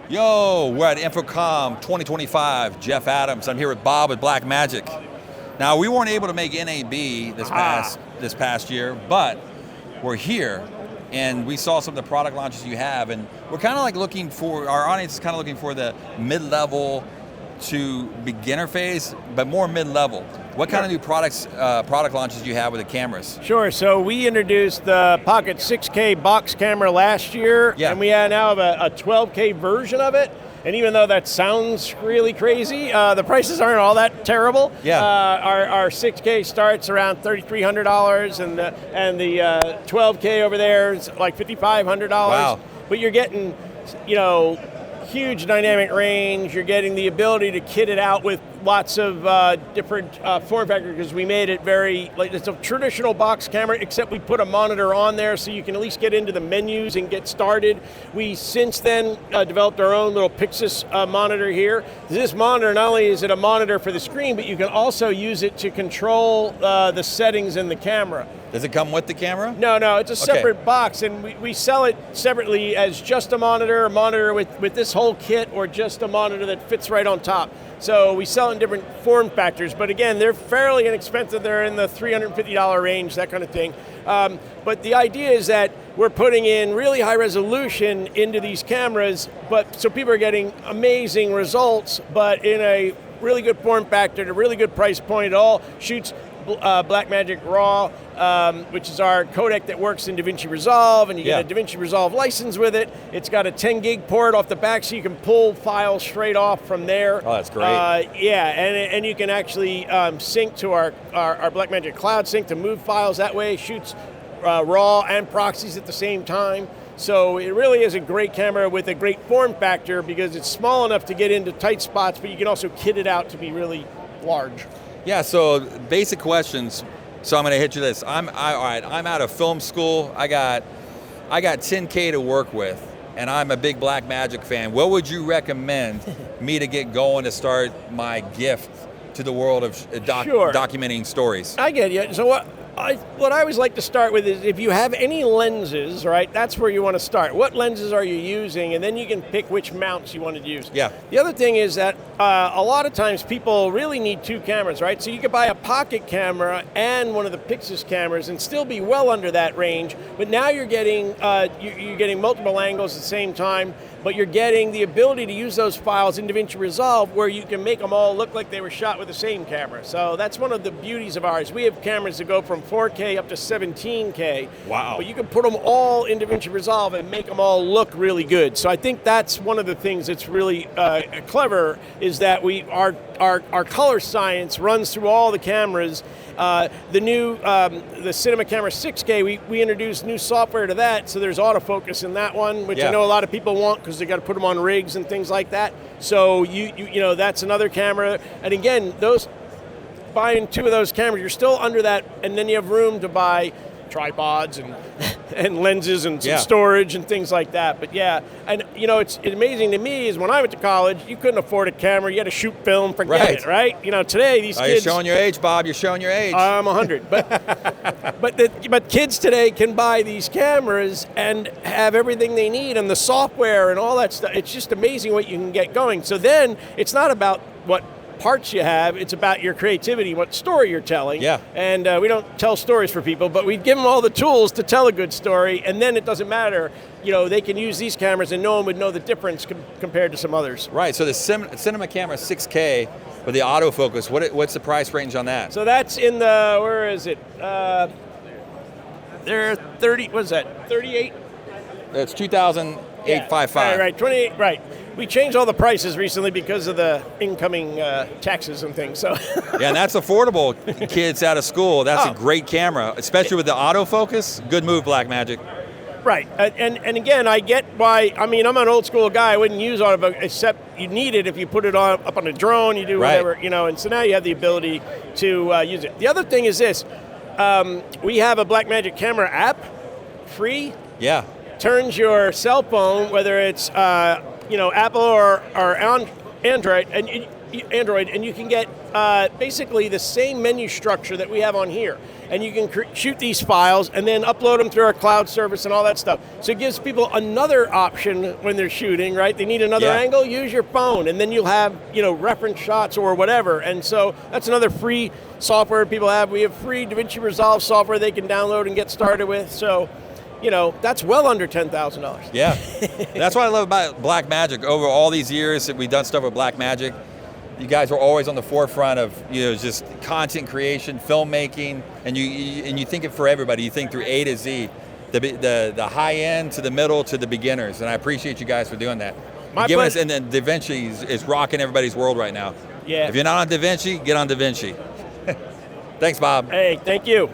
Yo, we're at InfoComm 2025. Jeff Adams. I'm here with Bob at Blackmagic. Now, we weren't able to make NAB this past year, but we're here, and we saw some of the product launches you have, and we're kind of like looking for, our audience is kind of looking for the mid-level to beginner phase, but more mid-level. What kind of new product launches do you have with the cameras? Sure, so we introduced the Pocket 6K box camera last year, and we now have a 12K version of it. And even though that sounds really crazy, the prices aren't all that terrible. Yeah. Our 6K starts around $3,300, and the 12K over there is like $5,500. Wow. But you're getting, huge dynamic range. You're getting the ability to kit it out with lots of different form factors, because we made it very, it's a traditional box camera, except we put a monitor on there so you can at least get into the menus and get started. We since then developed our own little Pixis monitor here. This monitor, not only is it a monitor for the screen, but you can also use it to control the settings in the camera. Does it come with the camera? No, it's a separate box, and we sell it separately as just a monitor with this whole kit, or just a monitor that fits right on top. So we sell in different form factors, but again, they're fairly inexpensive. They're in the $350 range, that kind of thing. But the idea is that we're putting in really high resolution into these cameras, but so people are getting amazing results, but in a really good form factor, at a really good price point. It all shoots Blackmagic RAW, which is our codec that works in DaVinci Resolve, and you get a DaVinci Resolve license with it. It's got a 10 gig port off the back, so you can pull files straight off from there. Oh, that's great. And you can actually sync to our Blackmagic Cloud Sync to move files that way. It shoots RAW and proxies at the same time. So it really is a great camera with a great form factor, because it's small enough to get into tight spots, but you can also kit it out to be really large. Yeah, so basic questions. So I'm going to hit you this. I'm out of film school. I got 10K to work with, and I'm a big Blackmagic fan. What would you recommend me to get going to start my gift to the world of documenting stories? I get you. So what I always like to start with is, if you have any lenses, right, that's where you want to start. What lenses are you using? And then you can pick which mounts you want to use. Yeah. The other thing is that a lot of times people really need two cameras, right? So you could buy a pocket camera and one of the Pixis cameras and still be well under that range. But now you're getting you're getting multiple angles at the same time, but you're getting the ability to use those files in DaVinci Resolve, where you can make them all look like they were shot with the same camera. So that's one of the beauties of ours. We have cameras that go from 4K up to 17K. Wow. But you can put them all in DaVinci Resolve and make them all look really good. So I think that's one of the things that's really clever, is that our color science runs through all the cameras. The new the Cinema Camera 6K, we introduced new software to that, so there's autofocus in that one, which I know a lot of people want, because they got to put them on rigs and things like that. So you that's another camera. And again, buying two of those cameras, you're still under that, and then you have room to buy tripods and lenses and some storage and things like that. But and it's amazing to me is, when I went to college, you couldn't afford a camera. You had to shoot film, forget it, right? Today these kids. You're showing your age, Bob. You're showing your age. I'm 100, but kids today can buy these cameras and have everything they need, and the software and all that stuff. It's just amazing what you can get going. So then it's not about what parts you have, it's about your creativity, what story you're telling. Yeah. And we don't tell stories for people, but we give them all the tools to tell a good story, and then it doesn't matter. They can use these cameras and no one would know the difference compared to some others. Right, so the Cinema Camera 6K with the autofocus, what's the price range on that? So that's in the, where is it? They're 30, what is that, 38? It's 2,855. Right, 28, right. We changed all the prices recently because of the incoming taxes and things. So yeah, and that's affordable. Kids out of school, that's a great camera, especially with the autofocus. Good move, Blackmagic. Right, and again, I get why. I mean, I'm an old school guy. I wouldn't use autofocus, except you need it if you put it up on a drone. You do whatever, And so now you have the ability to use it. The other thing is this: we have a Blackmagic Camera app, free. Yeah. Turns your cell phone, whether it's Apple or Android, and you can get basically the same menu structure that we have on here. And you can shoot these files and then upload them through our cloud service and all that stuff. So it gives people another option when they're shooting, right? They need another angle, use your phone, and then you'll have, reference shots or whatever. And so that's another free software people have. We have free DaVinci Resolve software they can download and get started with. So, that's well under $10,000. Yeah, that's what I love about Blackmagic. Over all these years that we've done stuff with Blackmagic, you guys are always on the forefront of just content creation, filmmaking, and you think it for everybody. You think through A to Z, the high end to the middle to the beginners, and I appreciate you guys for doing that. Giving us, and then DaVinci is rocking everybody's world right now. Yeah. If you're not on DaVinci, get on DaVinci. Thanks, Bob. Hey, thank you.